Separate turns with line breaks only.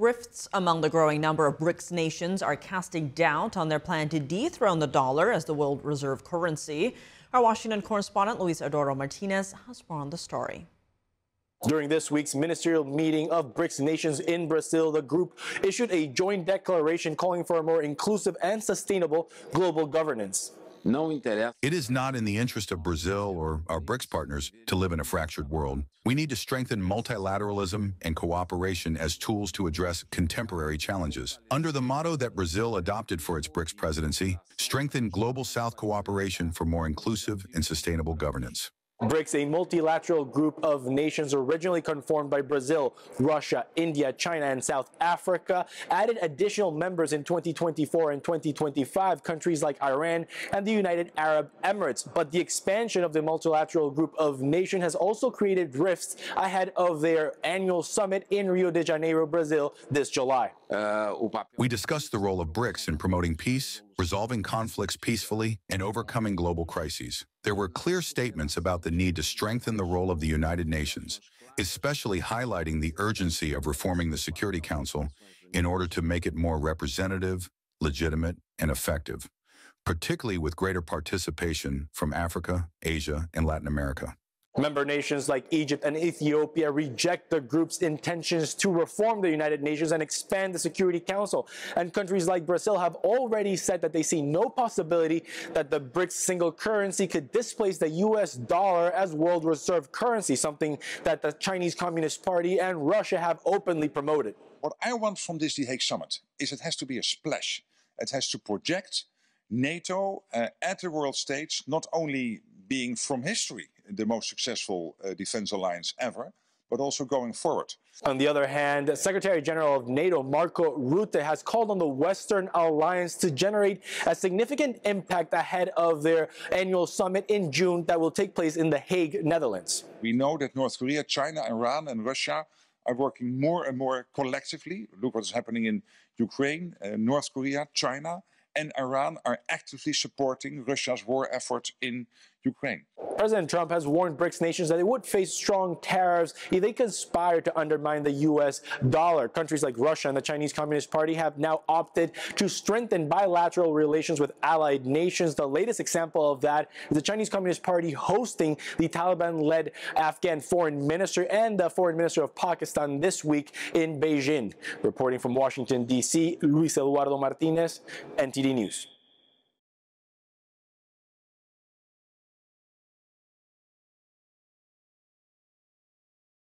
Rifts among the growing number of BRICS nations are casting doubt on their plan to dethrone the dollar as the world reserve currency. Our Washington correspondent Luis Eduardo Martinez has more on the story.
During this week's ministerial meeting of BRICS nations in Brazil, the group issued a joint declaration calling for a more inclusive and sustainable global governance.
It is not in the interest of Brazil or our BRICS partners to live in a fractured world. We need to strengthen multilateralism and cooperation as tools to address contemporary challenges. Under the motto that Brazil adopted for its BRICS presidency, strengthen global South cooperation for more inclusive and sustainable governance.
BRICS, a multilateral group of nations originally conformed by Brazil, Russia, India, China, and South Africa, added additional members in 2024 and 2025, countries like Iran and the United Arab Emirates. But the expansion of the multilateral group of nations has also created rifts ahead of their annual summit in Rio de Janeiro, Brazil, this July.
We discussed the role of BRICS in promoting peace, resolving conflicts peacefully, and overcoming global crises. There were clear statements about the need to strengthen the role of the United Nations, especially highlighting the urgency of reforming the Security Council in order to make it more representative, legitimate, and effective, particularly with greater participation from Africa, Asia, and Latin America.
Member nations like Egypt and Ethiopia reject the group's intentions to reform the United Nations and expand the Security Council. And countries like Brazil have already said that they see no possibility that the BRICS single currency could displace the US dollar as world reserve currency, something that the Chinese Communist Party and Russia have openly promoted.
What I want from this The Hague summit is it has to be a splash. It has to project NATO at the world stage, not only being from history the most successful defense alliance ever, but also going forward.
On the other hand, Secretary General of NATO Marco Rutte has called on the Western alliance to generate a significant impact ahead of their annual summit in June that will take place in The Hague, Netherlands.
We know that North Korea, China, Iran and Russia are working more and more collectively. Look what's happening in Ukraine. North Korea, China and Iran are actively supporting Russia's war effort in Ukraine.
President Trump has warned BRICS nations that they would face strong tariffs if they conspire to undermine the US dollar. Countries like Russia and the Chinese Communist Party have now opted to strengthen bilateral relations with allied nations. The latest example of that is the Chinese Communist Party hosting the Taliban-led Afghan foreign minister and the foreign minister of Pakistan this week in Beijing. Reporting from Washington, D.C., Luis Eduardo Martinez, NTD News.